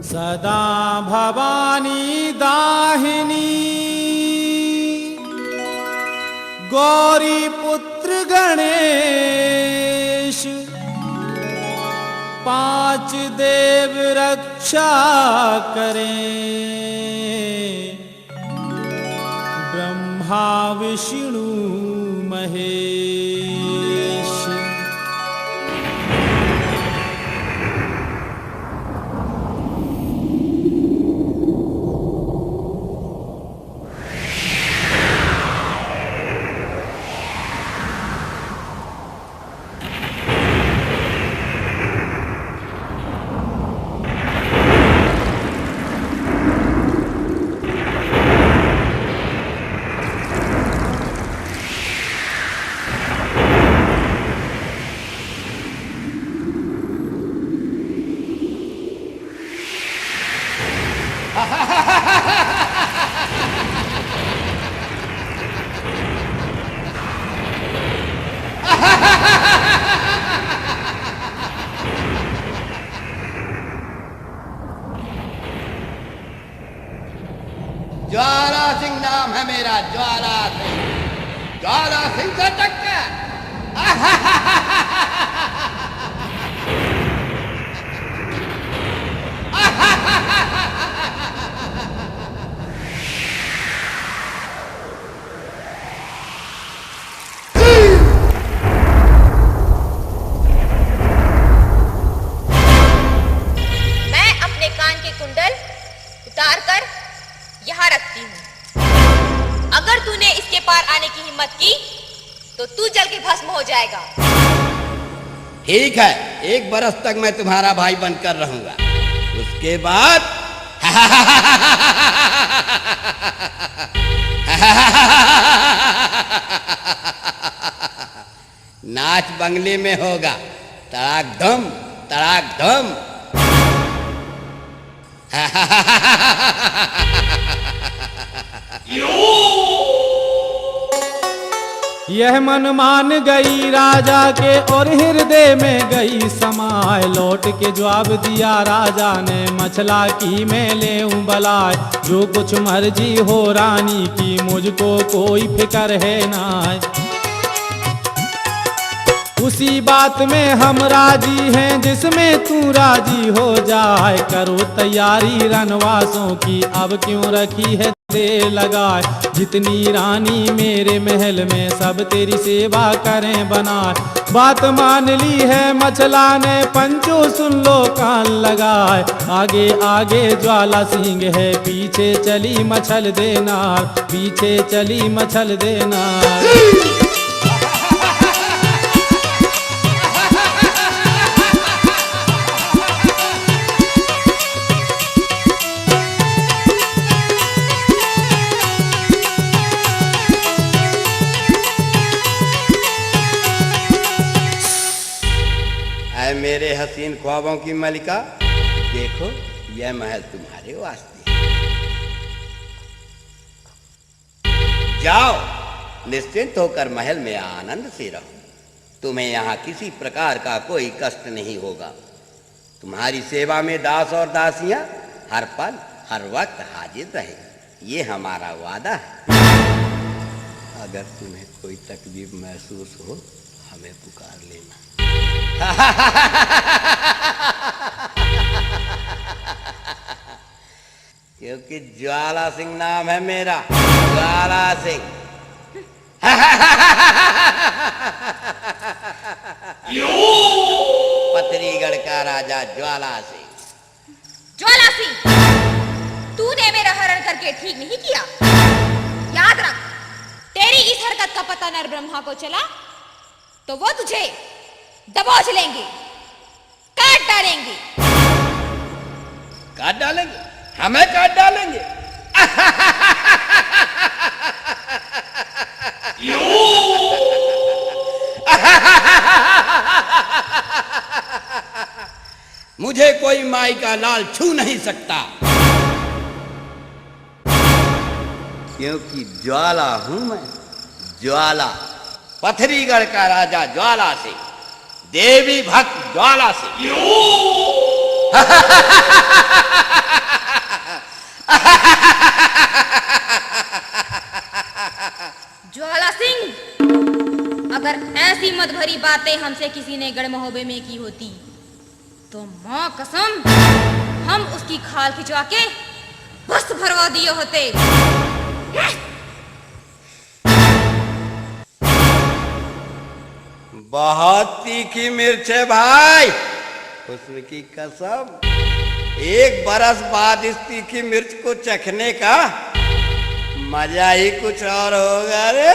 सदा भवानी दाहिनी गौरी पुत्र गणेश, पांच देव रक्षा करें, ब्रह्मा विष्णु महेश। ज्वाला सिंह नाम है मेरा, ज्वाला सिंह। ज्वाला सिंह से टक्कर। मैं अपने कान के कुंडल उतार कर यहाँ रखती हूँ। अगर तूने इसके पार आने की हिम्मत की तो तू जल के भस्म हो जाएगा। ठीक है, 1 बरस तक मैं तुम्हारा भाई बनकर रहूंगा, उसके बाद नाच बंगले में होगा। तड़ाक धम तड़ाक धम। यह मन मान गई राजा के और हृदय में गई समाए। लौट के जवाब दिया राजा ने, मछला की मैं लेऊं बलाय। जो कुछ मर्जी हो रानी की, मुझको कोई फिक्र है ना। उसी बात में हम राजी हैं जिसमें तू राजी हो जाए। करो तैयारी रनवासों की, अब क्यों रखी है देर लगाए। जितनी रानी मेरे महल में सब तेरी सेवा करें बनाए। बात मान ली है मछला ने, पंचो सुन लो कान लगाए। आगे आगे ज्वाला सिंह है, पीछे चली मछल देना, पीछे चली मछल देना। मेरे हसीन ख्वाबों की मलिका, देखो यह महल तुम्हारे वास्ते है। जाओ, निश्चिंत होकर महल में आनंद से रहो। तुम्हें यहाँ किसी प्रकार का कोई कष्ट नहीं होगा। तुम्हारी सेवा में दास और दासियां हर पल हर वक्त हाजिर रहे, ये हमारा वादा है। अगर तुम्हें कोई तकलीफ महसूस हो हमें पुकार लेना। क्योंकि ज्वाला सिंह नाम है मेरा, ज्वाला सिंह। पथरीगढ़ का राजा ज्वाला सिंह। ज्वाला सिंह, तूने मेरा हरण करके ठीक नहीं किया। याद रख, तेरी इस हरकत का पता नर ब्रह्मा को चला तो वो तुझे दबोच लेंगे, काट डालेंगे। काट डालेंगे? हमें काट डालेंगे? मुझे कोई माई का लाल छू नहीं सकता, क्योंकि ज्वाला हूं मैं, ज्वाला। पथरीगढ़ का राजा ज्वाला सिंह, देवी भक्त ज्वाला सिंह। हिम्मत भरी बातें हमसे किसी ने गढ़ महोबे में की होती तो मां कसम हम उसकी खाल खिंचवा के बस भरवा दिए होते। बहुत तीखी मिर्च है भाई, हुस्न की कसम। एक बरस बाद इस तीखी मिर्च को चखने का मजा ही कुछ और होगा रे।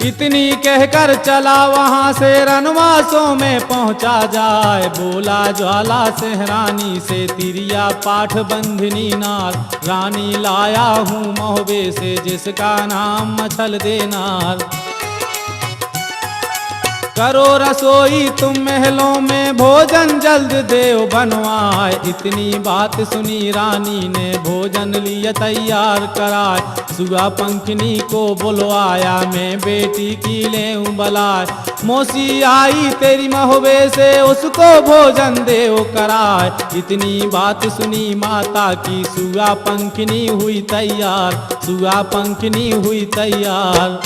इतनी कहकर चला वहां से रनवासों में पहुंचा जाए। बोला ज्वाला सेहरानी से तिरिया पाठ बंधनी नार, रानी लाया हूँ महोबे से जिसका नाम मछल देनार। करो रसोई तुम महलों में भोजन जल्द देव बनवाए। इतनी बात सुनी रानी ने भोजन लिया तैयार कराए। सुगा पंखनी को बुलवाया मैं बेटी की लेऊं बलाए। मौसी आई तेरी महोबे से उसको भोजन देव कराए। इतनी बात सुनी माता की सुगा पंखनी हुई तैयार, सुगा पंखनी हुई तैयार।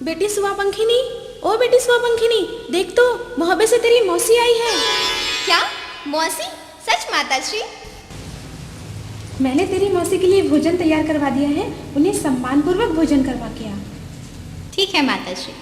बेटी सुवा पंखिनी, ओ बेटी सुवा पंखिनी, देख तो महोबे से तेरी मौसी आई है। क्या मौसी? सच माता श्री? मैंने तेरी मौसी के लिए भोजन तैयार करवा दिया है, उन्हें सम्मान पूर्वक भोजन करवा के आ। ठीक है माता श्री।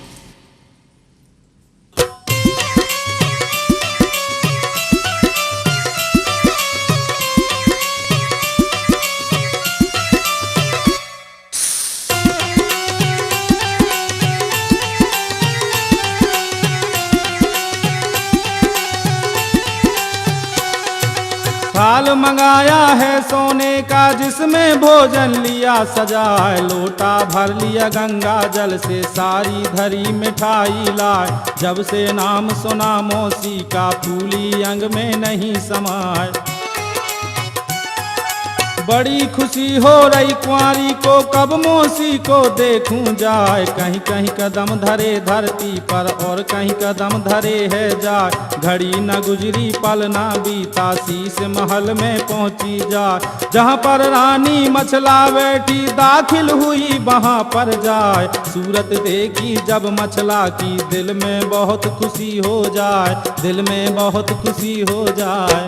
थाल मंगाया है सोने का जिसमें भोजन लिया सजाए। लोटा भर लिया गंगा जल से सारी धरी मिठाई लाए। जब से नाम सुना मौसी का फूली अंग में नहीं समाए। बड़ी खुशी हो रही कुंवारी को कब मौसी को देखूं जाए। कहीं कहीं कदम धरे धरती पर और कहीं कदम धरे है जाए। घड़ी न गुजरी पल न बीता शीश महल में पहुंची जाए। जहां पर रानी मछला बैठी दाखिल हुई वहां पर जाए। सूरत देखी जब मछला की दिल में बहुत खुशी हो जाए, दिल में बहुत खुशी हो जाए।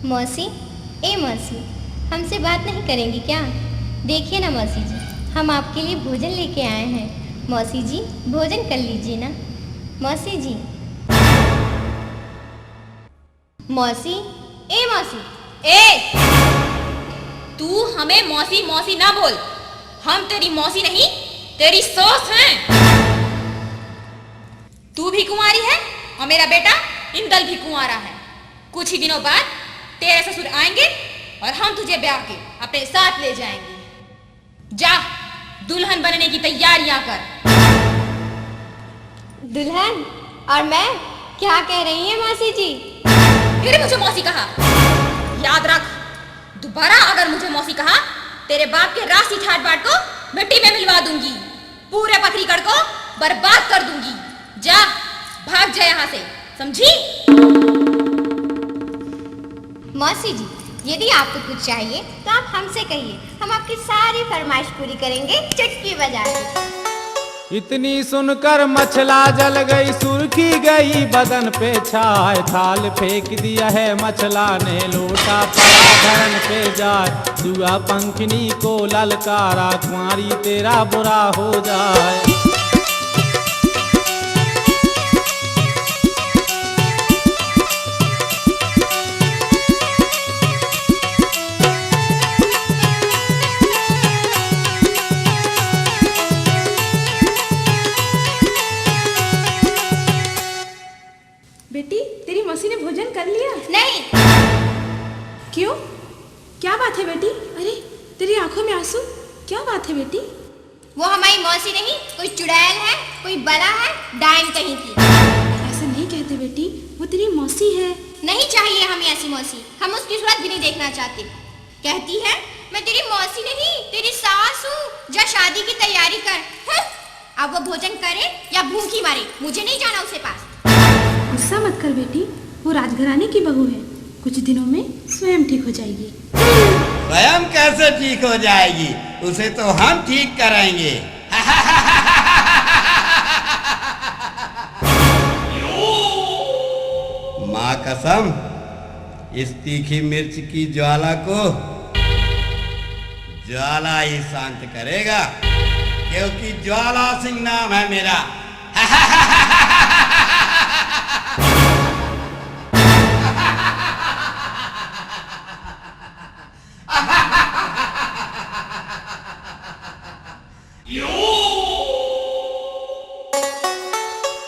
मौसी, ए मौसी, हमसे बात नहीं करेंगी क्या? देखिए ना मौसी जी, हम आपके लिए भोजन लेके आए हैं। मौसी जी भोजन कर लीजिए ना। मौसी जी। मौसी, ए मौसी, ए तू हमें मौसी मौसी ना बोल। हम तेरी मौसी नहीं तेरी सास हैं। तू भी कुंवारी है और मेरा बेटा इंदल भी कुंवारा है। कुछ ही दिनों बाद तेरे ससुर आएंगे और हम तुझे ब्याह के अपने साथ ले जाएंगे। जा दुल्हन बनने की तैयारियां कर। दुल्हन? और मैं? क्या कह रही हैं मौसी जी? फिर मुझे मौसी कहा? याद रख, दोबारा अगर मुझे मौसी कहा तेरे बाप के राशि ठाट बाट को मिट्टी में मिलवा दूंगी। पूरे पथरीगढ़ को बर्बाद कर दूंगी। जा भाग जा यहाँ से, समझी? मौसी जी, यदि आपको कुछ चाहिए तो आप हमसे कहिए, हम आपकी सारी फरमाइश पूरी करेंगे चुटकी बजा के। इतनी सुनकर मछला जल गई, सुर्खी गई बदन पे छाए। थाल फेंक दिया है मछला ने, लोटा पड़ा धरन पे जाए। जुआ पंखनी को ललकारा, कुंवारी तेरा बुरा हो जाए। बेटी, तेरी मौसी ने भोजन कर लिया? नहीं। क्यों? क्या बात है बेटी? अरे तेरी आंखों में आंसू, क्या बात है बेटी? वो हमारी मौसी नहीं, कोई चुड़ैल है, कोई बला है, डाइन कहीं की। ऐसा नहीं कहते बेटी, वो तेरी मौसी है। नहीं चाहिए हमें ऐसी मौसी, हम उसकी सूरत भी नहीं देखना चाहते। कहती है मैं तेरी मौसी नहीं, तेरी सास हूँ, जा शादी की तैयारी कर। हं? अब वो भोजन करे या भूखी मारे, मुझे नहीं जाना उसके पास। गुस्सा मत कर बेटी, वो राजघराने की बहू है, कुछ दिनों में स्वयं ठीक हो जाएगी। स्वयं कैसे ठीक हो जाएगी? उसे तो हम ठीक करेंगे। माँ कसम, इस तीखी मिर्च की ज्वाला को ज्वाला ही शांत करेगा, क्योंकि ज्वाला सिंह नाम है मेरा।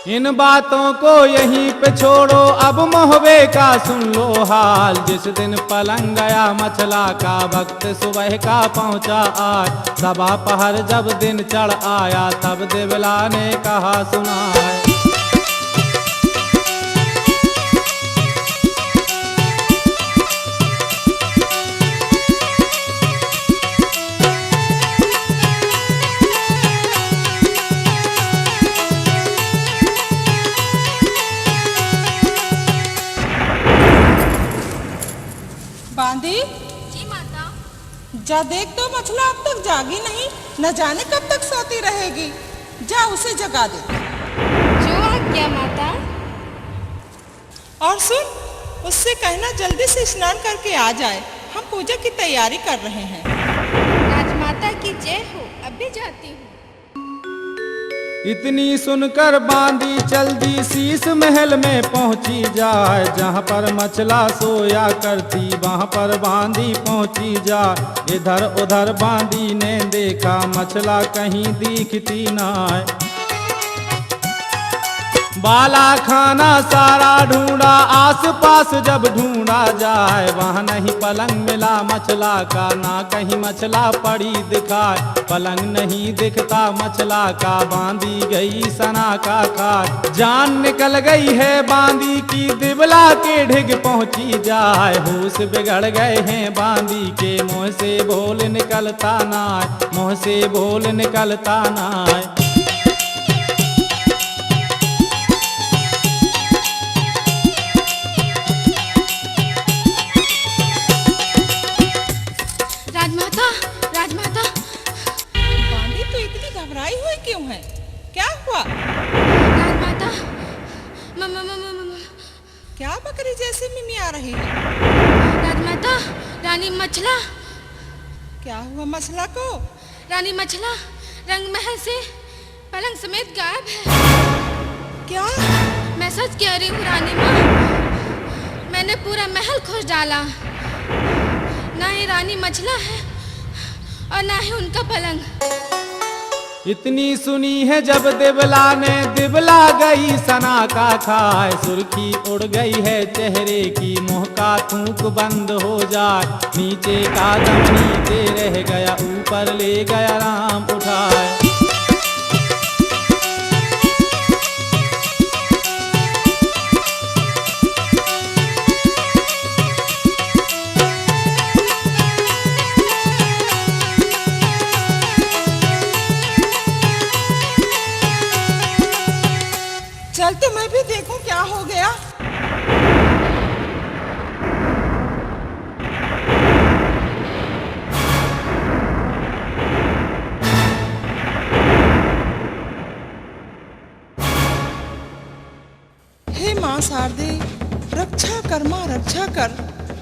इन बातों को यहीं पे छोड़ो, अब मोहबे का सुन लो हाल। जिस दिन पलंग गया मछला का, वक्त सुबह का पहुंचा आज। सबा पहर जब दिन चढ़ आया, तब देवला ने कहा सुना है। बांदी, जी माता। जा देख तो मछला अब तक जागी नहीं, न जाने कब तक सोती रहेगी। जा उसे जगा दे। जो आज्ञा माता। और सुन, उससे कहना जल्दी से स्नान करके आ जाए, हम पूजा की तैयारी कर रहे हैं। राजमाता की जय हो, अभी जाती हूँ। इतनी सुनकर बांदी चल दी, शीश महल में पहुंची जाए। जहाँ पर मछला सोया करती, वहाँ पर बांदी पहुंची जाए। इधर उधर बांदी ने देखा, मछला कहीं दिखती ना है। बाला खाना सारा ढूंढा, आस पास जब ढूंढा जाए। वहाँ नहीं पलंग मिला मछला का, ना कहीं मछला पड़ी दिखाए। पलंग नहीं दिखता मछला का, बांदी गई सना का खाए। जान निकल गई है बांदी की, दिबला के ढिग पहुंची जाए। होश बिगड़ गए हैं बांदी के, मुँह से बोल निकलता ना, मुँह से बोल निकलता ना। घबराई हुई क्यों है? क्या हुआ? राजमाता, क्या बकरी जैसी मिमी आ रही है? राजमाता, रानी मछला। क्या हुआ मछला को? रानी मछला रंग महल से पलंग समेत गायब है। क्या? मैं सच कह रही हूँ रानी माँ, मैंने पूरा महल खोज डाला, ना ही रानी मछला है और ना ही उनका पलंग। इतनी सुनी है जब दिबला ने, दिबला गई सना का खाए। सुर्खी उड़ गई है चेहरे की, मुँह का थूक बंद हो जाए। नीचे का दम नीचे रह गया, ऊपर ले गया राम उठाए। चल तो मैं भी देखूं क्या हो गया। माँ शारदे, रक्षा कर माँ, रक्षा कर,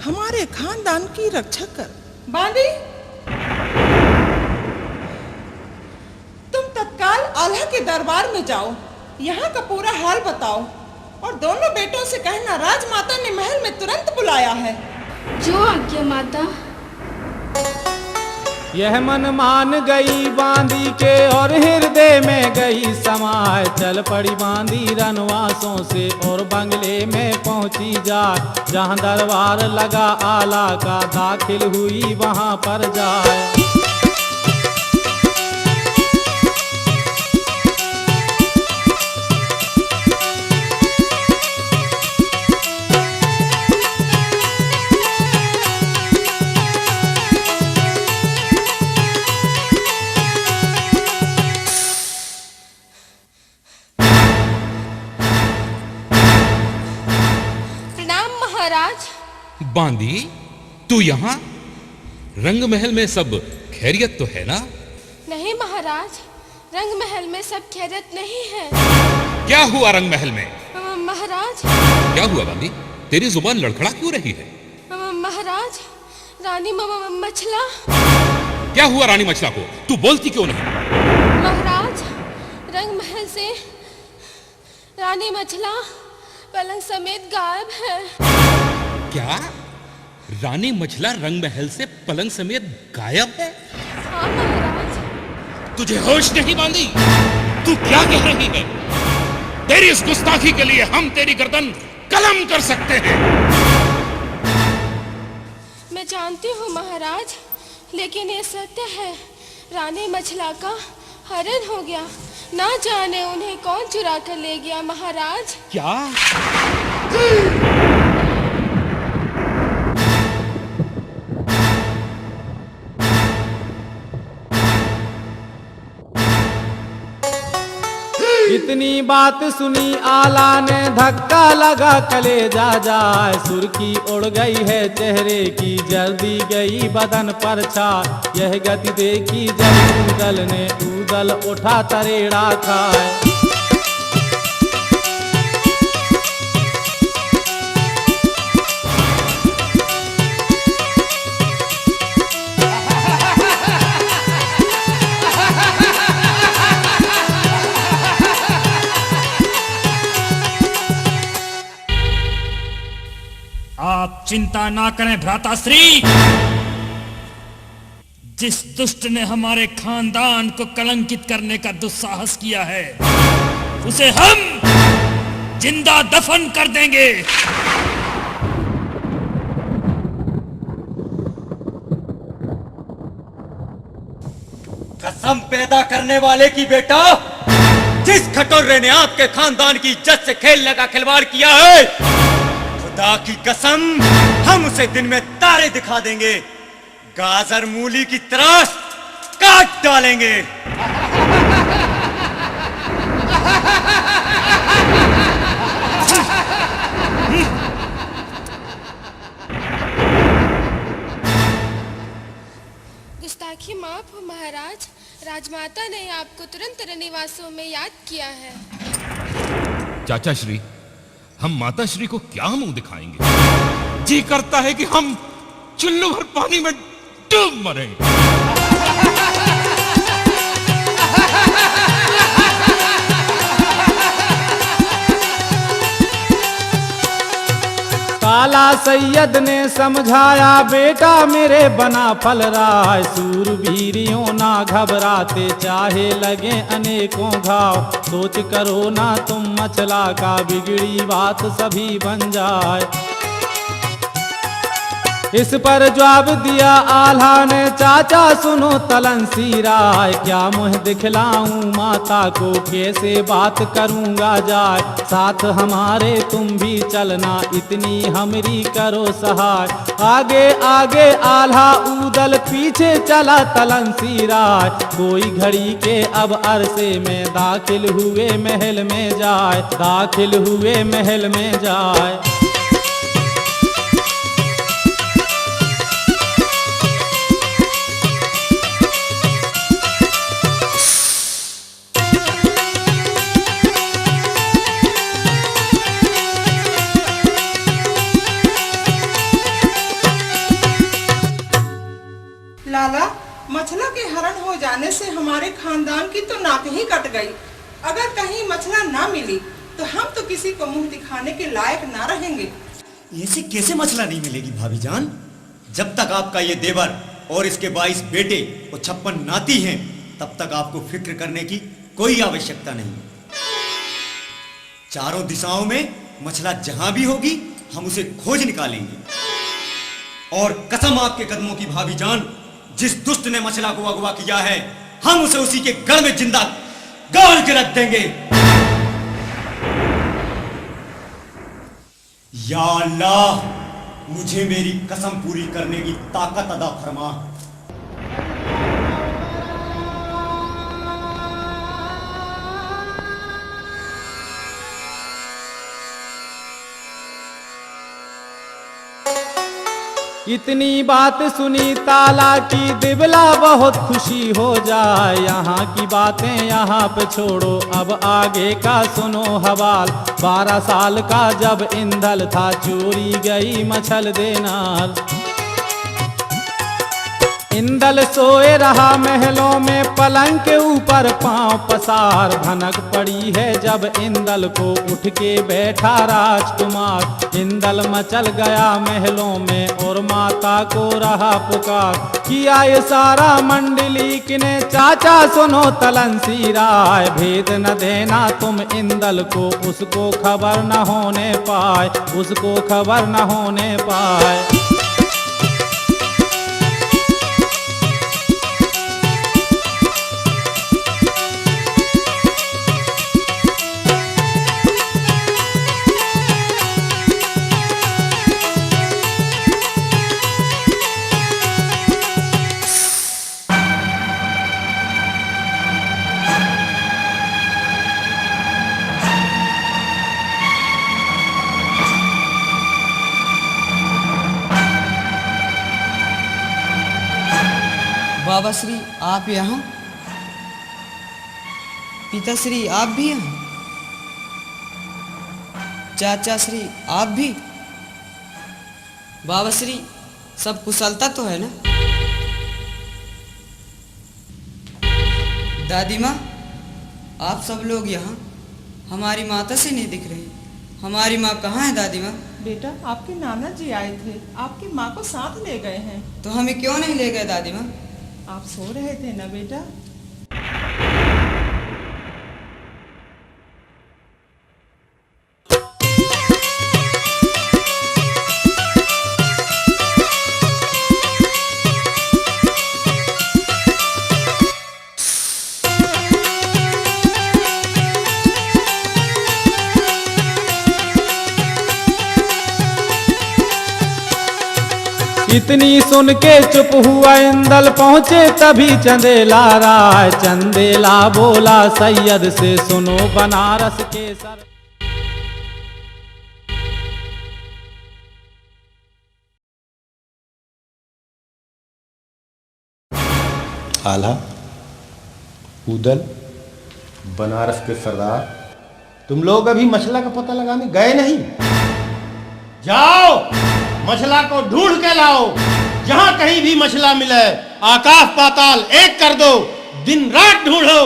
हमारे खानदान की रक्षा कर। बांदी, तुम तत्काल आल्हा के दरबार में जाओ, यहाँ का पूरा हाल बताओ और दोनों बेटों से कहना राजमाता ने महल में तुरंत बुलाया है। जो आज्ञा माता। यह मन मान गई बांदी के और हृदय में गई समाए। चल पड़ी बांदी रनवासों से और बंगले में पहुंची जाए। जहां दरबार लगा आला का दाखिल हुई वहां पर जाए। बांदी, तू यहाँ? रंग महल में सब खैरियत तो है ना? नहीं महाराज, रंग महल में सब खैरियत नहीं है। क्या हुआ रंग महल में? महाराज। क्या हुआ बांदी? तेरी जुबान लड़खड़ा क्यों रही है? महाराज, रानी मछला। क्या हुआ रानी मछला को? तू बोलती क्यों नहीं? महाराज, रंग महल से रानी मछला पलंग समेत गायब है। क्या? रानी मछला रंग महल से पलंग समेत गायब है? हाँ महाराज। तुझे होश नहीं बांदी? तू क्या कह रही है? तेरी इस गुस्ताखी के लिए हम तेरी गर्दन कलम कर सकते हैं। मैं जानती हूँ महाराज, लेकिन ये सत्य है, रानी मछला का हरण हो गया। ना जाने उन्हें कौन चुरा कर ले गया महाराज। क्या? इतनी बात सुनी आला ने धक्का लगा कलेजा जाए। सुर्खी उड़ गई है चेहरे की, जल्दी गई बदन पर छा। यह गति देखी जब ऊदल ने ऊदल उठा तरेड़ा खाए। आप चिंता ना करें भ्राताश्री। जिस दुष्ट ने हमारे खानदान को कलंकित करने का दुस्साहस किया है, उसे हम जिंदा दफन कर देंगे। कसम पैदा करने वाले की बेटा, जिस खटोरे ने आपके खानदान की इज्जत से खेल लगा खिलवाड़ किया है, खुदा की कसम हम उसे दिन में तारे दिखा देंगे, गाजर मूली की तरह काट डालेंगे। गुस्ताखी माफ हो महाराज, राजमाता ने आपको तुरंत रनिवासों में याद किया है। चाचा श्री, हम माता श्री को क्या मुंह दिखाएंगे? जी करता है कि हम चुल्लू भर पानी में डूब मरे। काला सैयद ने समझाया, बेटा मेरे बना फलराय। सूरवीरियों ना घबराते, चाहे लगे अनेकों घाव। सोच करो ना तुम मछला का, बिगड़ी बात सभी बन जाए। इस पर जवाब दिया आल्हा ने, चाचा सुनो तलनसी राय। क्या मुँह दिखलाऊं माता को, कैसे बात करूंगा जाय। साथ हमारे तुम भी चलना, इतनी हमरी करो सहाय। आगे आगे आल्हा ऊदल, पीछे चला तलनसी राय। कोई घड़ी के अब अरसे में दाखिल हुए महल में जाए, दाखिल हुए महल में जाए। जाने से हमारे खानदान की तो नाक ही कट गई। अगर कहीं मछला ना मिली तो हम तो किसी को मुंह दिखाने के लायक ना रहेंगे। ऐसे कैसे मछला नहीं मिलेगी भाभी जान? जब तक आपका ये देवर और इसके 22 बेटे और 56 नाती हैं, तब तक आपको फिक्र करने की कोई आवश्यकता नहीं। चारों दिशाओं में मछला जहां भी होगी हम उसे खोज निकालेंगे। और कसम आपके कदमों की भाभी जान, जिस दुष्ट ने मछला को अगवा किया है, हम उसे उसी के गढ़ में जिंदा गाड़ के रख देंगे। या अल्लाह, मुझे मेरी कसम पूरी करने की ताकत अदा फरमा। इतनी बात सुनी ताला की दिबला बहुत खुशी हो जाए। यहाँ की बातें यहाँ पे छोड़ो, अब आगे का सुनो हवाल। 12 साल का जब इंदल था, चोरी गई मछल देनार। इंदल सोए रहा महलों में, पलंग के ऊपर पांव पसार। भनक पड़ी है जब इंदल को, उठ के बैठा राजकुमार। इंदल मचल गया महलों में और माता को रहा पुकार। किया ये सारा मंडलीक ने, चाचा सुनो तलनसी राय। भेद न देना तुम इंदल को, उसको खबर न होने पाए, उसको खबर न होने पाए। बाबा श्री आप यहाँ, पिताश्री आप भी यहाँ, चाचा श्री आप भी। बाबा श्री सब कुशलता तो है ना? दादी माँ आप सब लोग यहाँ, हमारी माता से नहीं दिख रही। हमारी माँ कहाँ है दादी माँ? बेटा आपके नाना जी आए थे, आपकी माँ को साथ ले गए हैं। तो हमें क्यों नहीं ले गए दादी माँ? आप सो रहे थे ना बेटा। इतनी सुन के चुप हुआ इंदल, पहुँचे तभी चंदेला राय। चंदेला बोला सैयद से, सुनो बनारस के सर। आला, उदल, बनारस के सरदार, तुम लोग अभी मछला का पता लगाने गए नहीं? जाओ मछला को ढूंढ के लाओ। जहां कहीं भी मछला मिले आकाश पाताल एक कर दो, दिन रात ढूंढो,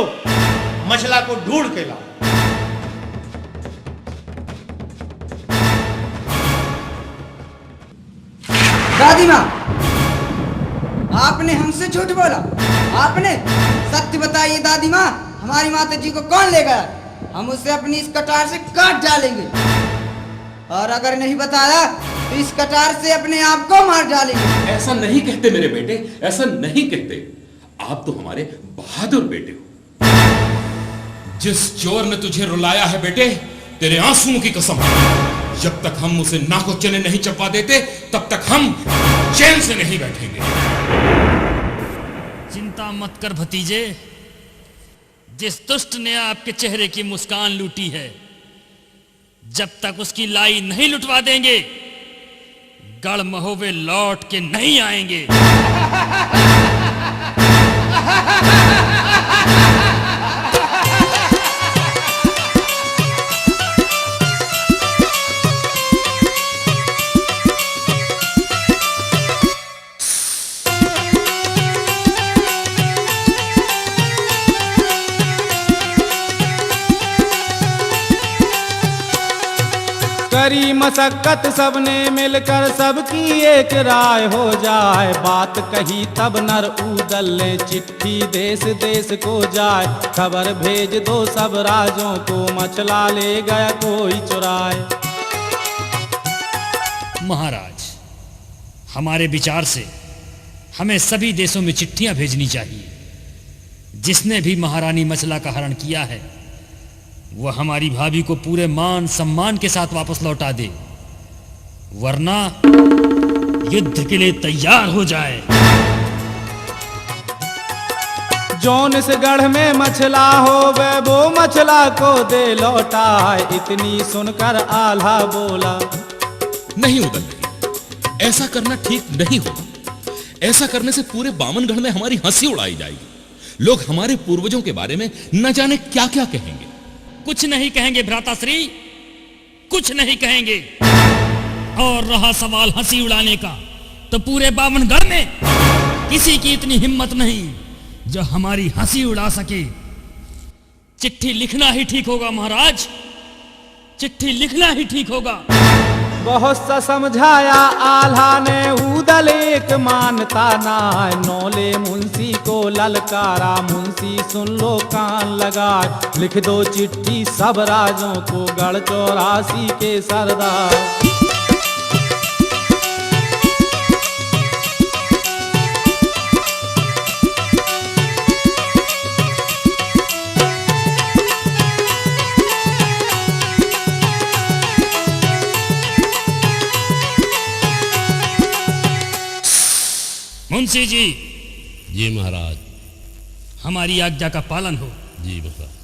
मछला को ढूंढ के लाओ। दादी माँ आपने हमसे झूठ बोला। आपने सत्य बताइए दादी माँ, हमारी माता जी को कौन ले गया? हम उसे अपनी इस कटार से काट डालेंगे, और अगर नहीं बताया तो इस कटार से अपने आप को मार डालेंगे। ऐसा नहीं कहते मेरे बेटे, ऐसा नहीं कहते। आप तो हमारे बहादुर बेटे हो। जिस चोर ने तुझे रुलाया है बेटे, तेरे आंसुओं की कसम, जब तक हम उसे नाको चने नहीं चपा देते, तब तक हम चैन से नहीं बैठेंगे। चिंता मत कर भतीजे, जिस दुष्ट ने आपके चेहरे की मुस्कान लूटी है, जब तक उसकी लाई नहीं लुटवा देंगे, गढ़ महोबे लौट के नहीं आएंगे। करी मशक्कत सबने मिलकर, सबकी एक राय हो जाए। बात कही तब नर उदल ने, चिट्ठी देश देश को जाए। खबर भेज दो सब राजों को, मछला ले गया कोई चुराए। महाराज, हमारे विचार से हमें सभी देशों में चिट्ठियां भेजनी चाहिए। जिसने भी महारानी मछला का हरण किया है वह हमारी भाभी को पूरे मान सम्मान के साथ वापस लौटा दे, वरना युद्ध के लिए तैयार हो जाए। जौन इस गढ़ में मछला हो वह वो मछला को दे लौटाए। इतनी सुनकर आल्हा बोला, नहीं उदल नहीं, ऐसा करना ठीक नहीं होगा। ऐसा करने से पूरे बामनगढ़ में हमारी हंसी उड़ाई जाएगी। लोग हमारे पूर्वजों के बारे में न जाने क्या क्या कहेंगे। कुछ नहीं कहेंगे भ्राताश्री, कुछ नहीं कहेंगे। और रहा सवाल हंसी उड़ाने का, तो पूरे बामनगढ़ में किसी की इतनी हिम्मत नहीं जो हमारी हंसी उड़ा सके। चिट्ठी लिखना ही ठीक होगा महाराज, चिट्ठी लिखना ही ठीक होगा। बहुत सा समझाया आल्हा ने, उदल एक मानता ना। नौले मुंशी को ललकारा, मुंशी सुन लो कान लगाए। लिख दो चिट्ठी सब राजों को, गढ़ 84 के सरदार। मुंशी जी। जी महाराज। हमारी आज्ञा का पालन हो। जी महाराज।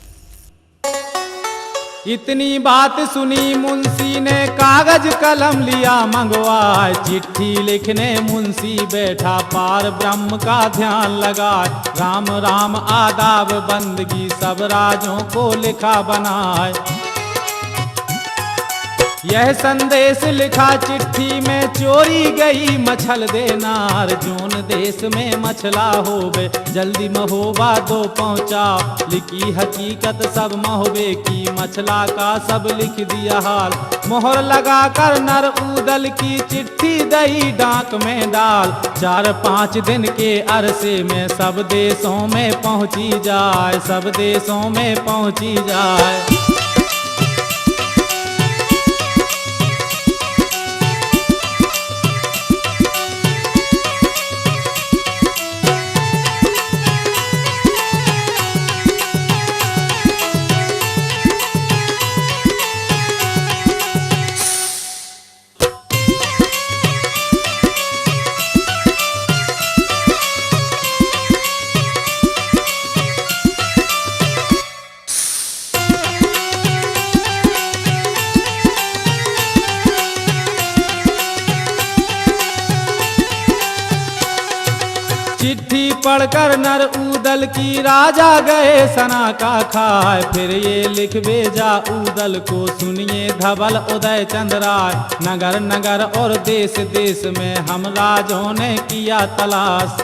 इतनी बात सुनी मुंशी ने, कागज कलम लिया मंगवाए। चिट्ठी लिखने मुंशी बैठा, पार ब्रह्म का ध्यान लगाए। राम राम आदाब बंदगी सब राजों को लिखा बनाए। यह संदेश लिखा चिट्ठी में, चोरी गई मछल देनार। जोन देश में मछला होवे, जल्दी महोबा दो पहुँचाओ। लिखी हकीकत सब महोबे की, मछला का सब लिख दिया हाल। मोहर लगा कर नर उदल की, चिट्ठी दई डाक में डाल। 4-5 दिन के अरसे में सब देशों में पहुँची जाए, सब देशों में पहुँची जाए। चिट्ठी पढ़कर नर उदल की, राजा गए सना का खाए। फिर ये लिख भेजा उदल को, सुनिए धवल उदय चंद्र राय। नगर नगर और देश देश में हम राजों ने किया तलाश।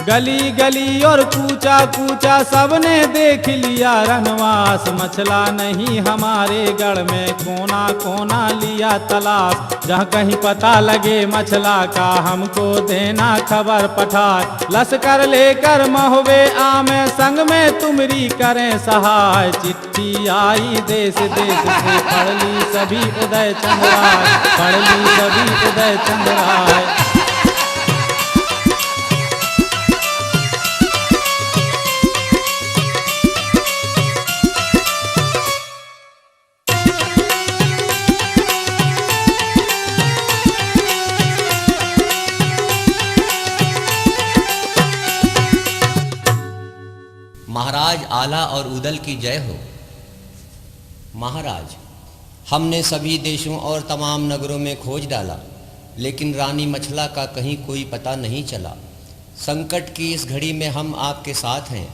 गली गली और कूचा कूचा सबने देख लिया रनवास। मछला नहीं हमारे गढ़ में, कोना कोना लिया तलाश। जहाँ कहीं पता लगे मछला का, हमको देना खबर पठाए। लश्कर लेकर महोबे आमे, संग में तुमरी करें सहाय। चिट्ठी आई देश देश से, पढ़ ली सभी उदय चंद्र राय, पढ़ ली सभी उदय चंद्र राय। महाराज आला और उदल की जय हो। महाराज, हमने सभी देशों और तमाम नगरों में खोज डाला, लेकिन रानी मछला का कहीं कोई पता नहीं चला। संकट की इस घड़ी में हम आपके साथ हैं।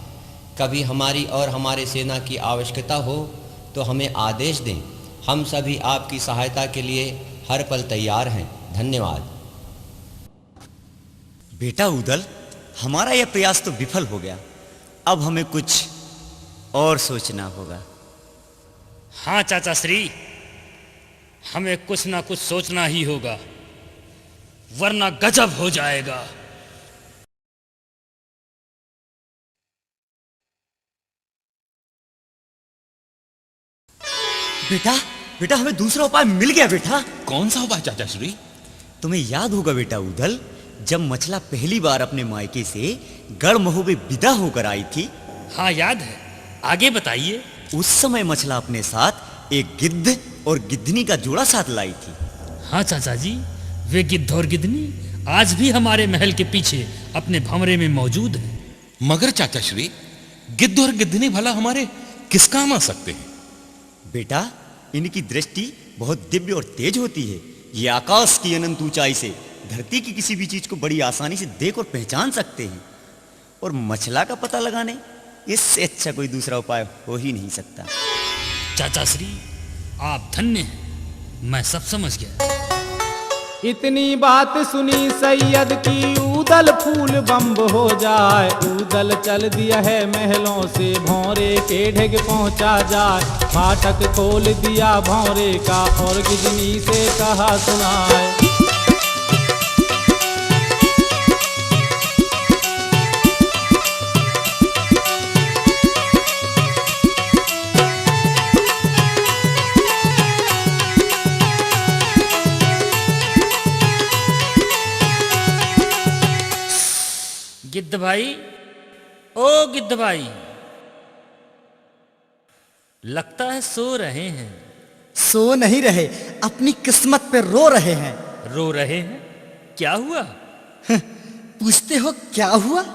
कभी हमारी और हमारे सेना की आवश्यकता हो तो हमें आदेश दें। हम सभी आपकी सहायता के लिए हर पल तैयार हैं। धन्यवाद। बेटा उदल, हमारा यह प्रयास तो विफल हो गया। अब हमें कुछ और सोचना होगा। हाँ चाचा श्री, हमें कुछ ना कुछ सोचना ही होगा, वरना गजब हो जाएगा। बेटा बेटा, हमें दूसरा उपाय मिल गया बेटा। कौन सा उपाय चाचा श्री? तुम्हें याद होगा बेटा उदल, जब मछला पहली बार अपने मायके से गढ़महू में विदा होकर आई थी। हाँ याद है, आगे बताइए। उस समय मछला अपने साथ एक गिद्ध और गिद्धनी का जोड़ा साथ लाई थी। हाँ चाचा जी, वे गिद्ध और गिद्धनी आज भी हमारे महल के पीछे अपने भंवरे में मौजूद हैं। मगर चाचा श्री, गिद्ध और गिद्धनी भला हमारे किस काम आ सकते हैं? बेटा, इनकी दृष्टि बहुत दिव्य और तेज होती है। ये आकाश की अनंत ऊंचाई से धरती की किसी भी चीज को बड़ी आसानी से देख और पहचान सकते हैं। और मछला का पता लगाने, इससे अच्छा कोई दूसरा उपाय हो ही नहीं सकता। चाचा श्री, आप धन्य हैं, मैं सब समझ गया। इतनी बात सुनी सैयद की ऊदल फूल बम्ब हो जाए। ऊदल चल दिया है महलों से, भौरे के ढेग पहुंचा जाए। फाटक खोल दिया भौरे का और गिजनी से कहा सुनाए। गिद्ध भाई, ओ गिद्ध भाई, लगता है सो रहे हैं। सो नहीं रहे, अपनी किस्मत पे रो रहे हैं। रो रहे हैं? क्या हुआ? पूछते हो क्या हुआ?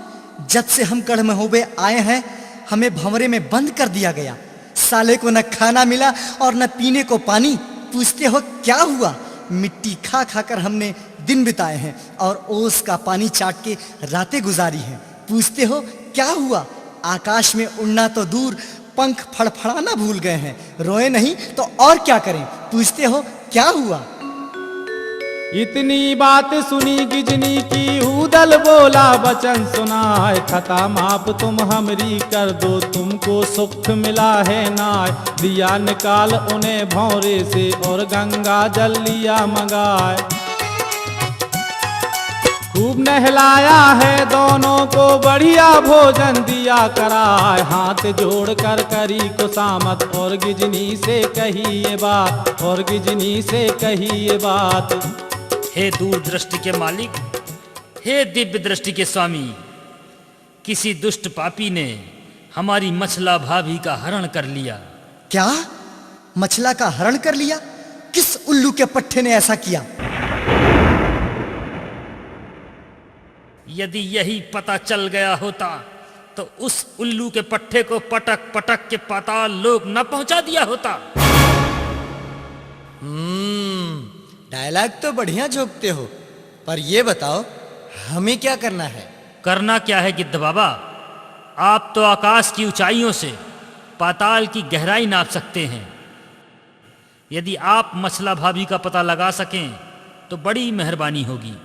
जब से हम गढ़महूबे आए हैं, हमें भंवरे में बंद कर दिया गया। साले को न खाना मिला और न पीने को पानी। पूछते हो क्या हुआ? मिट्टी खा खा कर हमने दिन बिताए हैं और ओस का पानी चाट के रातें गुजारी हैं। पूछते हो क्या हुआ? आकाश में उड़ना तो दूर, पंख फड़फड़ाना भूल गए हैं। रोए नहीं तो और क्या करें? पूछते हो क्या हुआ? इतनी बात सुनी गिजनी की ऊदल बोला वचन सुनाए। खता माप तुम हमरी कर दो, तुमको सुख मिला है नाय। दिया निकाल उन्हें भौरे से और गंगा जल लिया मंगाए। खूब नहलाया है दोनों को, बढ़िया भोजन दिया कराए। हाथ जोड़ कर करी कुसामत और गिजनी से कही ये बात, और गिजनी से कही ये बात। हे दूरदृष्टि के मालिक, हे दिव्य दृष्टि के स्वामी, किसी दुष्ट पापी ने हमारी मछला भाभी का हरण कर लिया। क्या? मछला का हरण कर लिया? किस उल्लू के पट्टे ने ऐसा किया? यदि यही पता चल गया होता तो उस उल्लू के पट्टे को पटक पटक के पाताल लोक न पहुंचा दिया होता। डायलॉग तो बढ़िया झोंकते हो, पर ये बताओ हमें क्या करना है? करना क्या है गिद्ध बाबा? आप तो आकाश की ऊंचाइयों से पाताल की गहराई नाप सकते हैं। यदि आप मछला भाभी का पता लगा सकें तो बड़ी मेहरबानी होगी।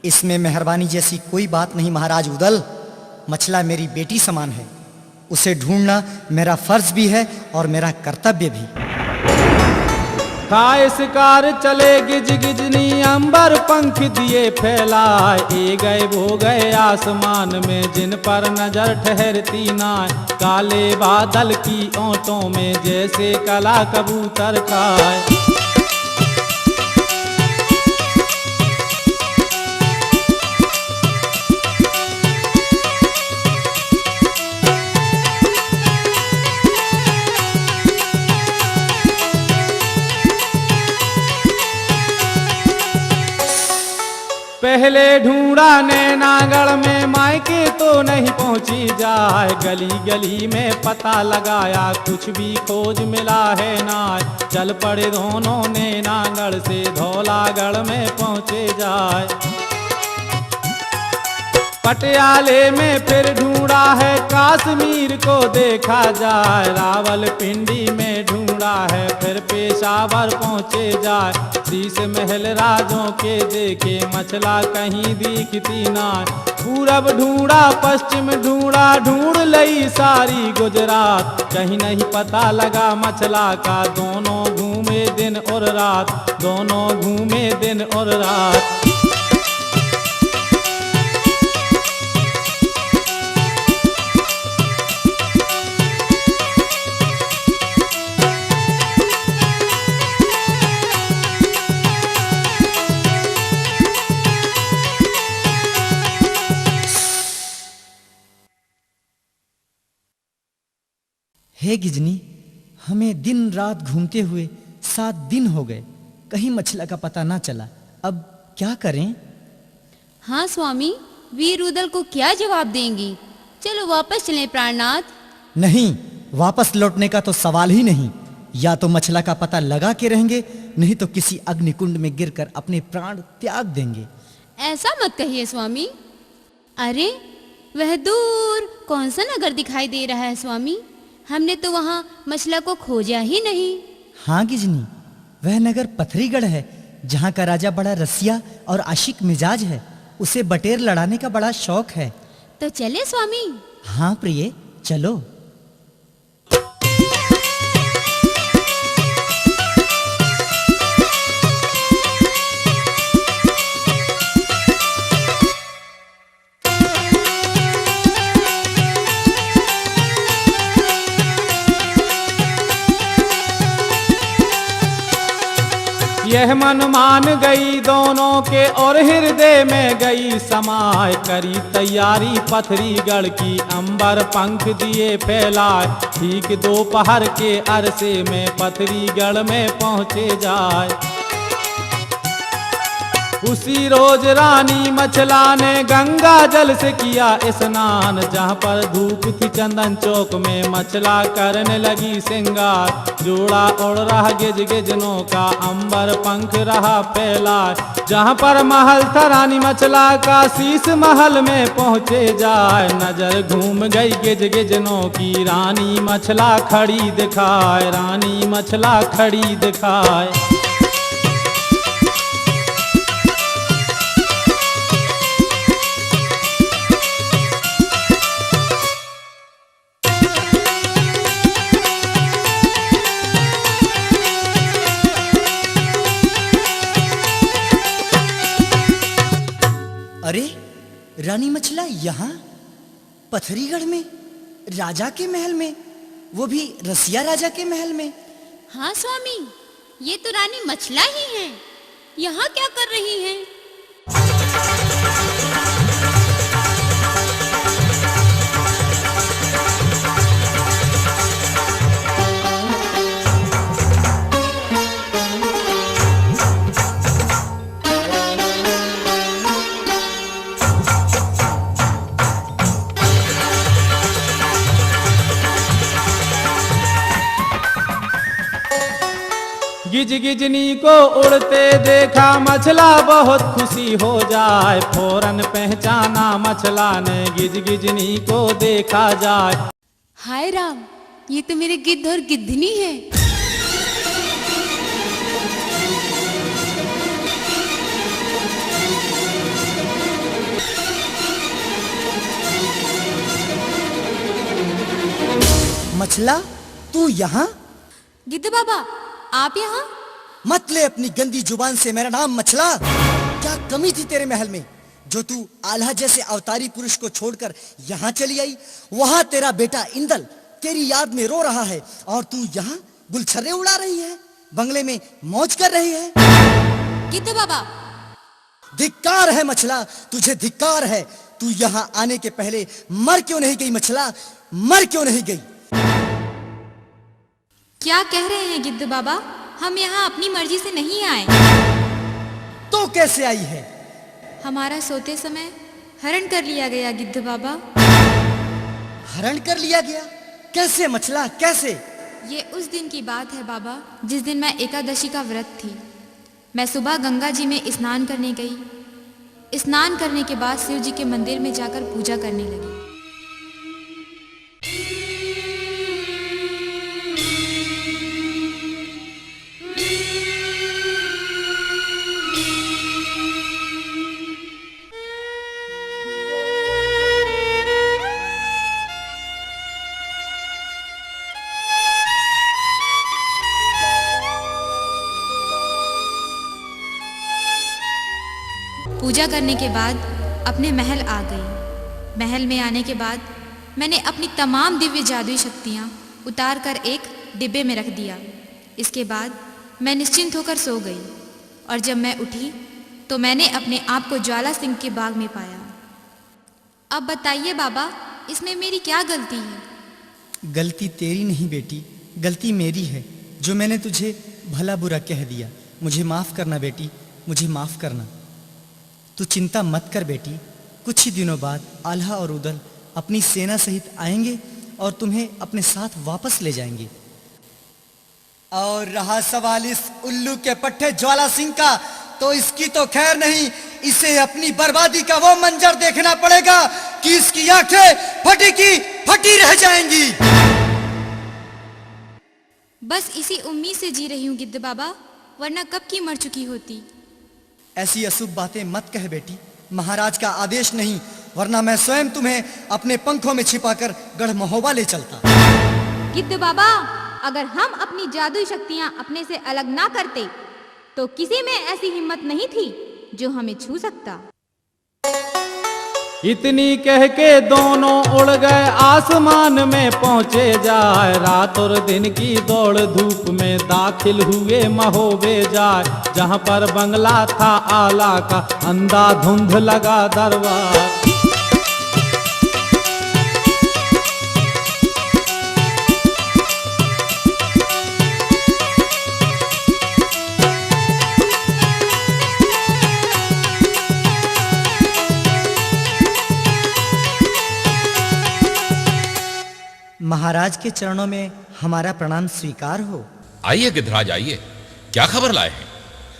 इसमें मेहरबानी जैसी कोई बात नहीं महाराज उदल। मछला मेरी बेटी समान है, उसे ढूंढना मेरा फर्ज भी है और मेरा कर्तव्य भी। खाए शिकार चले गिज गिजनी, अंबर पंख दिए फैलाए। ए गए वो गए आसमान में, जिन पर नजर ठहरती नाय। काले बादल की ओंटों में जैसे कला कबूतर खाए। पहले ढूंढा नैनागढ़ में, मायके तो नहीं पहुंची जाए। गली गली में पता लगाया, कुछ भी खोज मिला है नाय। चल पड़े दोनों नैनागढ़ से, धौलागढ़ में पहुंचे जाए। पटियाले में फिर ढूंढा है, कश्मीर को देखा जाए, रावलपिंडी में ढूंढा है, फिर पेशावर पहुँचे जाए, शीश महल राजों के देखे मछला कहीं दिखती ना, पूरब ढूंढा पश्चिम ढूंढा, ढूंढ लई सारी गुजरात, कहीं नहीं पता लगा मछला का, दोनों घूमे दिन और रात, दोनों घूमे दिन और रात। हे गिजनी, हमें दिन रात घूमते हुए 7 दिन हो गए, कहीं मछला का पता ना चला, अब क्या करें? हाँ स्वामी, वीर उदल को क्या जवाब देंगी? चलो वापस चलें प्राणनाथ। नहीं, वापस लौटने का तो सवाल ही नहीं। या तो मछला का पता लगा के रहेंगे, नहीं तो किसी अग्निकुंड में गिरकर अपने प्राण त्याग देंगे। ऐसा मत कहिए स्वामी। अरे वह दूर कौन सा नगर दिखाई दे रहा है स्वामी? हमने तो वहाँ मछला को खोजा ही नहीं। हाँ गिजनी, वह नगर पथरीगढ़ है, जहाँ का राजा बड़ा रसिया और आशिक मिजाज है, उसे बटेर लड़ाने का बड़ा शौक है। तो चले स्वामी। हाँ प्रिय, चलो। यह मन मान गई दोनों के और हृदय में गई समाए, करी तैयारी पथरीगढ़ की, अंबर पंख दिए फैलाए, ठीक दोपहर के अरसे में पथरीगढ़ में पहुँचे जाए। उसी रोज रानी मछला ने गंगा जल से किया स्नान, जहाँ पर धूप थी चंदन चौक में मछला करने लगी श्रृंगार, जोड़ा उड़ रहा गिज गिजनों का, अंबर पंख रहा फैला, जहाँ पर महल था रानी मछला का, शीश महल में पहुँचे जाए, नजर घूम गई गिज गिजनों की, रानी मछला खड़ी दिखाए, रानी मछला खड़ी दिखाए। अरे रानी मछला यहाँ पथरीगढ़ में, राजा के महल में, वो भी रसिया राजा के महल में। हाँ स्वामी, ये तो रानी मछला ही हैं। यहाँ क्या कर रही हैं? गिज गिजनी को उड़ते देखा मछला बहुत खुशी हो जाए, फौरन पहचाना मछला ने गिज गिजनी को देखा जाए। हाय राम, ये तो मेरे गिद्ध और गिद्धनी है। मछला, तू यहाँ? गिद्ध बाबा, आप यहाँ? मत ले अपनी गंदी जुबान से मेरा नाम मछला। क्या कमी थी तेरे महल में जो तू आल्हा जैसे अवतारी पुरुष को छोड़कर यहाँ चली आई? वहाँ तेरा बेटा इंदल तेरी याद में रो रहा है और तू यहाँ गुलछर्रे उड़ा रही है, बंगले में मौज कर रही है। गिद्ध बाबा, धिक्कार है मछला, तुझे धिक्कार है। तू यहाँ आने के पहले मर क्यों नहीं गई मछला? मर क्यों नहीं गई? क्या कह रहे हैं गिद्ध बाबा? हम यहाँ अपनी मर्जी से नहीं आए। तो कैसे आई है? हमारा सोते समय हरण कर लिया गया गिद्ध बाबा। हरण कर लिया गया? कैसे मछला, कैसे? ये उस दिन की बात है बाबा, जिस दिन मैं एकादशी का व्रत थी। मैं सुबह गंगा जी में स्नान करने गई। स्नान करने के बाद शिव जी के मंदिर में जाकर पूजा करने लगी। पूजा करने के बाद अपने महल आ गई। महल में आने के बाद मैंने अपनी तमाम दिव्य जादुई शक्तियाँ उतार कर एक डिब्बे में रख दिया। इसके बाद मैं निश्चिंत होकर सो गई और जब मैं उठी तो मैंने अपने आप को ज्वाला सिंह के बाग में पाया। अब बताइए बाबा, इसमें मेरी क्या गलती है? गलती तेरी नहीं बेटी, गलती मेरी है जो मैंने तुझे भला बुरा कह दिया। मुझे माफ़ करना बेटी, मुझे माफ़ करना। तू चिंता मत कर बेटी, कुछ ही दिनों बाद आल्हा और उदल अपनी सेना सहित आएंगे और तुम्हें अपने साथ वापस ले जाएंगे। और रहा सवाल इस उल्लू के पट्टे ज्वाला सिंह का, तो इसकी तो खैर नहीं, इसे अपनी बर्बादी का वो मंजर देखना पड़ेगा कि इसकी आंखें फटी की फटी रह जाएंगी। बस इसी उम्मीद से जी रही हूँ गिद्ध बाबा, वरना कब की मर चुकी होती। ऐसी अशुभ बातें मत कह बेटी, महाराज का आदेश नहीं, वरना मैं स्वयं तुम्हें अपने पंखों में छिपाकर गढ़ महोबा ले चलता। गिद्ध बाबा, अगर हम अपनी जादुई शक्तियाँ अपने से अलग ना करते तो किसी में ऐसी हिम्मत नहीं थी जो हमें छू सकता। इतनी कह के दोनों उड़ गए आसमान में पहुँचे जाए। रात और दिन की दौड़ धूप में दाखिल हुए महोबे जाए। जहाँ पर बंगला था आला का, अंधाधुंध लगा दरबार। महाराज के चरणों में हमारा प्रणाम स्वीकार हो। आइए गिद्धराज आइए, क्या खबर लाए हैं?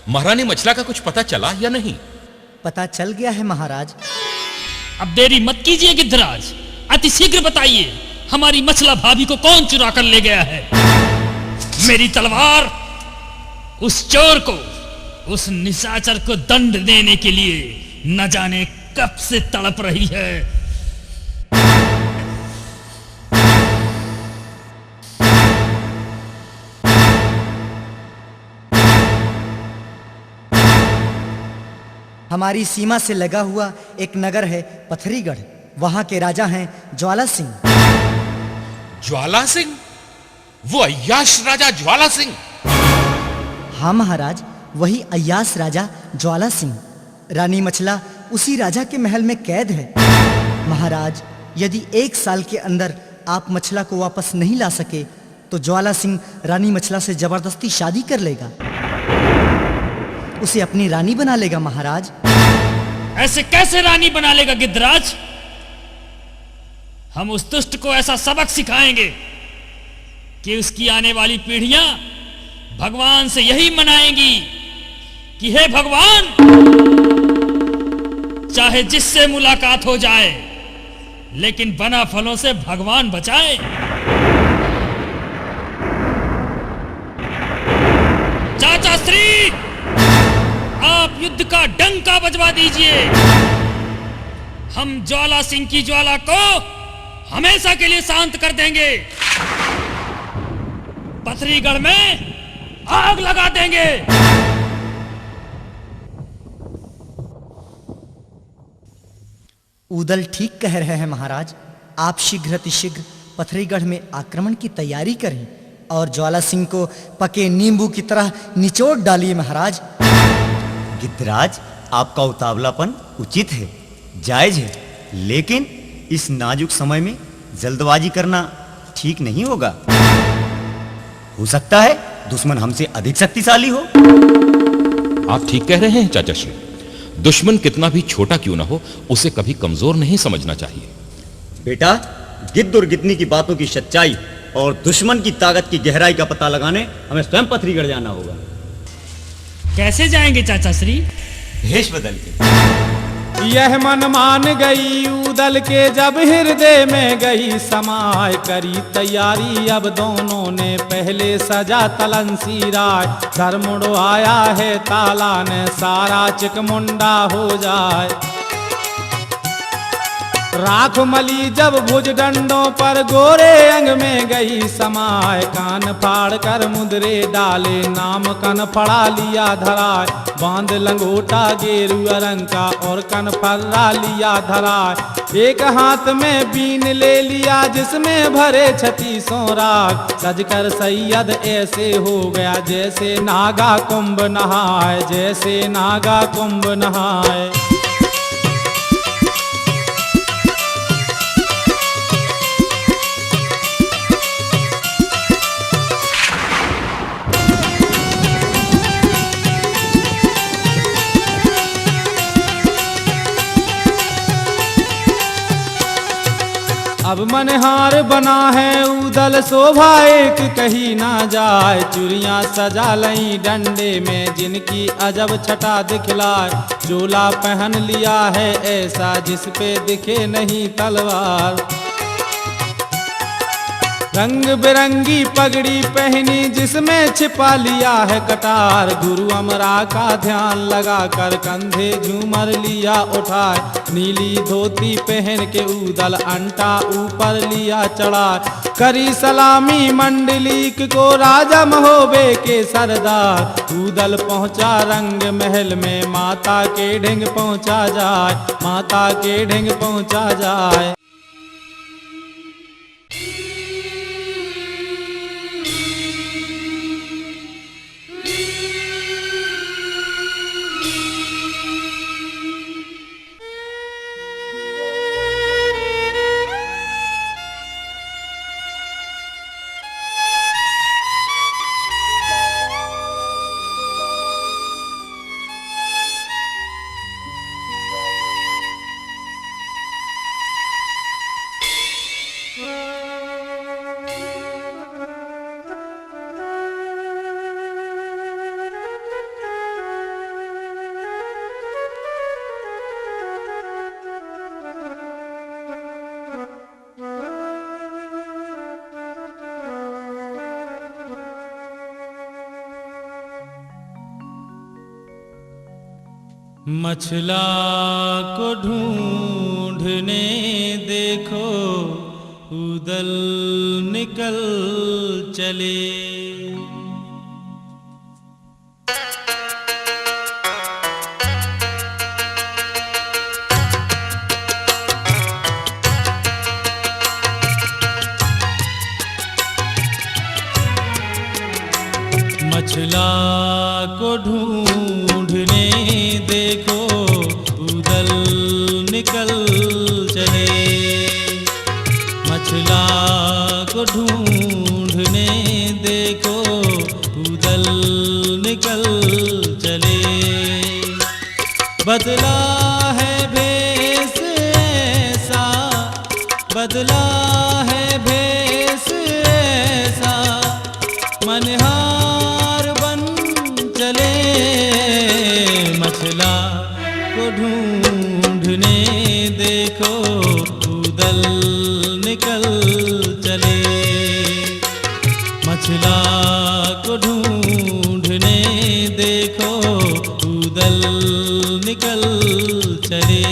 महारानी मछला का कुछ पता चला या नहीं? पता चल गया है महाराज। अब देरी मत कीजिए गिद्धराज, अति शीघ्र बताइए हमारी मछला भाभी को कौन चुरा कर ले गया है? मेरी तलवार उस चोर को, उस निशाचर को दंड देने के लिए न जाने कब से तड़प रही है। हमारी सीमा से लगा हुआ एक नगर है पथरीगढ़, वहां के राजा हैं ज्वाला सिंह। ज्वाला सिंह? वो अय्याश राजा ज्वाला सिंह? हाँ महाराज, वही अय्याश राजा ज्वाला सिंह। रानी मछला उसी राजा के महल में कैद है। महाराज, यदि 1 साल के अंदर आप मछला को वापस नहीं ला सके तो ज्वाला सिंह रानी मछला से जबरदस्ती शादी कर लेगा, उसे अपनी रानी बना लेगा। महाराज, ऐसे कैसे रानी बना लेगा गिद्धराज? हम उस दुष्ट को ऐसा सबक सिखाएंगे कि उसकी आने वाली पीढ़ियां भगवान से यही मनाएंगी कि हे भगवान, चाहे जिससे मुलाकात हो जाए लेकिन बना फलों से भगवान बचाए। चाचा श्री, आप युद्ध का डंका बजवा दीजिए। हम ज्वाला सिंह की ज्वाला को हमेशा के लिए शांत कर देंगे। पथरीगढ़ में आग लगा देंगे। उदल ठीक कह रहे हैं महाराज। आप शीघ्र अतिशीघ्र पथरीगढ़ में आक्रमण की तैयारी करें और ज्वाला सिंह को पके नींबू की तरह निचोड़ डालिए महाराज। गिद्धराज, आपका उतावलापन उचित है, जायज है, लेकिन इस नाजुक समय में जल्दबाजी करना ठीक नहीं होगा। हो सकता है दुश्मन हमसे अधिक शक्तिशाली हो। आप ठीक कह रहे हैं चाचा श्री। दुश्मन कितना भी छोटा क्यों ना हो, उसे कभी कमजोर नहीं समझना चाहिए। बेटा, गिद्ध और गिद्धनी की बातों की सच्चाई और दुश्मन की ताकत की गहराई का पता लगाने हमें स्वयं पथरीगढ़ जाना होगा। कैसे जाएंगे चाचा श्री? भेष बदल के। यह मन मान गई उदल के जब हृदय में गई समाय, करी तैयारी अब दोनों ने पहले सजा तलंसी राय, धर्मुड़ आया है ताला ने सारा चिकमुंडा हो जाए। राख मली जब भुज डंडों पर गोरे अंग में गई समाय, कान फाड़ कर मुद्रे डाले नाम कन फड़ा लिया धराय, बांध लंगोटा गेरुआ रंग का और कन फर्रा लिया धराय, एक हाथ में बीन ले लिया जिसमें भरे 36 राग, सजकर सैयद ऐसे हो गया जैसे नागा कुंभ नहाए, जैसे नागा कुंभ नहाए। अब मनहार बना है उदल शोभा एक कही ना जाए, चूड़ियां सजा लई डंडे में जिनकी अजब छटा दिखलाए, जोला पहन लिया है ऐसा जिस पे दिखे नहीं तलवार, रंग बिरंगी पगड़ी पहनी जिसमें छिपा लिया है कटार, गुरु अमरा का ध्यान लगा कर कंधे झूमर लिया उठाए, नीली धोती पहन के उदल अंटा ऊपर लिया चढ़ा, करी सलामी मंडलीक को राजा महोबे के सरदार, उदल पहुंचा रंग महल में माता के ढिंग पहुंचा जाए, माता के ढिंग पहुंचा जाए। मछला को ढूंढने देखो उदल निकल चले, मछला को ढूंढने देखो उदल निकल चले, मछला को ढूंढने देखो उदल निकल चले, बदला है भेष ऐसा, बदला है भेष ऐसा, मनहार बन चले, मछला को ढूंढने देखो उदल निकल चले, मछला को ढूंढने देखो उदल निकल चले।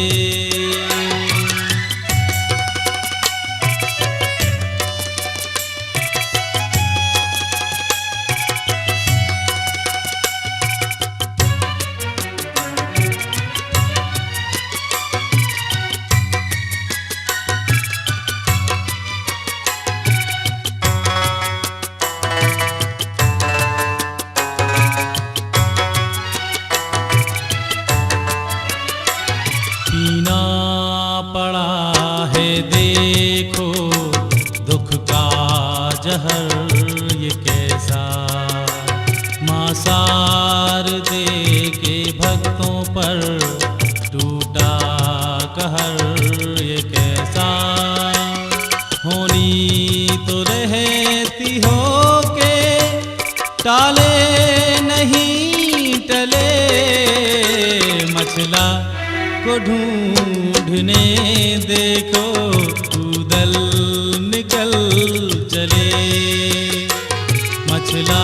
पीना पड़ा है देखो दुख का जहर ये कैसा, मासार दे के भक्तों पर टूटा कहर ये कैसा, होनी तो रहती हो के टाले नहीं टले, मछला को ढूंढने देखो उदल निकल चले, मछला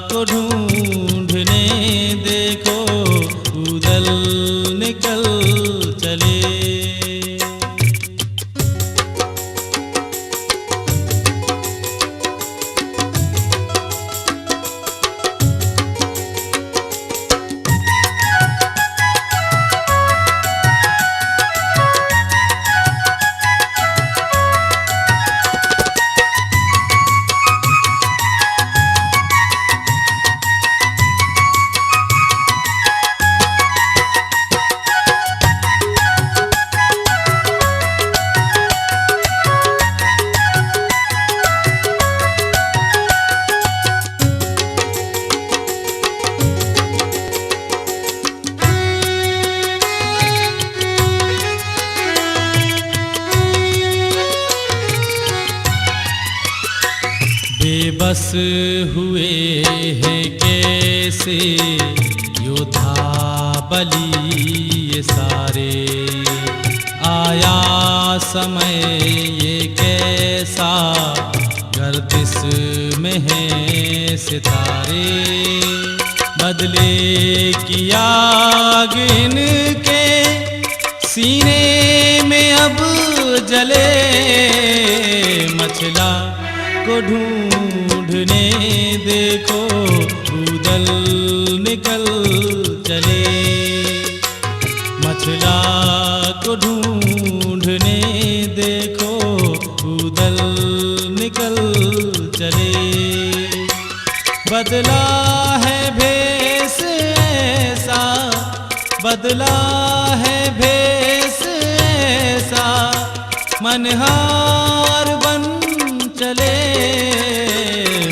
को ढूंढने देखो उदल निकल चले। बेबस हुए हैं कैसे योद्धा बलि ये सारे, आया समय ये कैसा गर्दिश में है सितारे, बदले की आग इनके सीने में अब जले, मछला को ढूंढने देखो उदल निकल चले, मछला को ढूंढने देखो उदल निकल चले। बदला है भेष ऐसा, बदला है भेष ऐसा, मनहार बन चले,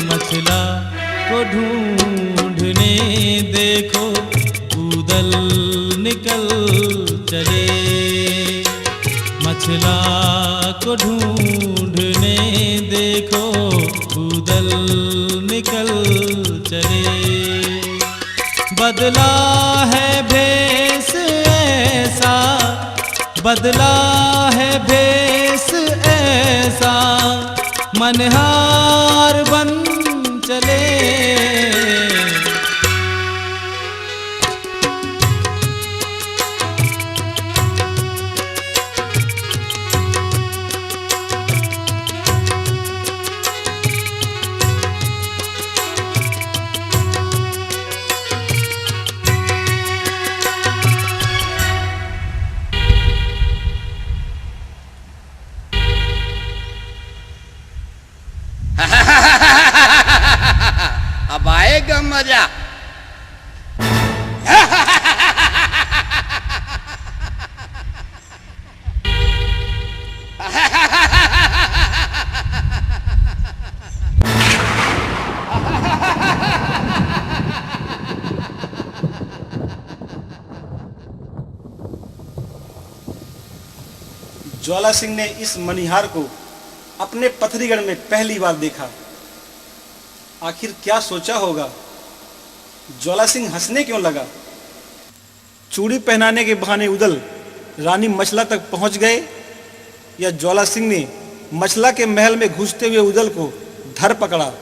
मछला को ढूंढने देखो उदल निकल चले, मछला को ढूंढने देखो उदल निकल चले। बदला है भेष ऐसा, बदला है भेष ऐसा, मनहार बन चले। अब आएगा मजा। ज्वाला सिंह ने इस मनिहार को अपने पथरीगढ़ में पहली बार देखा। आखिर क्या सोचा होगा? ज्वाला सिंह हंसने क्यों लगा? चूड़ी पहनाने के बहाने उदल रानी मछला तक पहुंच गए, या ज्वाला सिंह ने मछला के महल में घुसते हुए उदल को धर पकड़ा?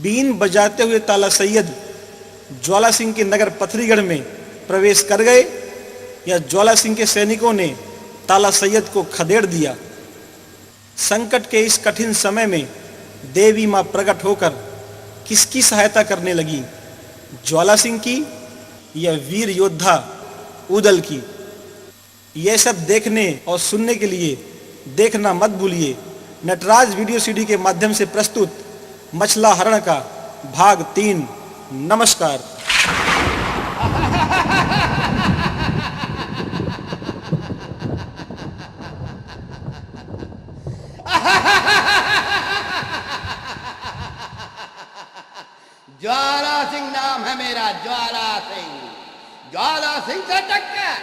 बीन बजाते हुए ताला सैयद ज्वाला सिंह के नगर पथरीगढ़ में प्रवेश कर गए, या ज्वाला सिंह के सैनिकों ने ताला सैयद को खदेड़ दिया? संकट के इस कठिन समय में देवी मां प्रकट होकर किसकी सहायता करने लगी? ज्वाला सिंह की या वीर योद्धा उदल की? यह सब देखने और सुनने के लिए देखना मत भूलिए नटराज वीडियो सीडी के माध्यम से प्रस्तुत मछला हरण का भाग 3। नमस्कार। ज्वाला सिंह नाम है मेरा, ज्वाला सिंह, ज्वाला सिंह से टक्कर।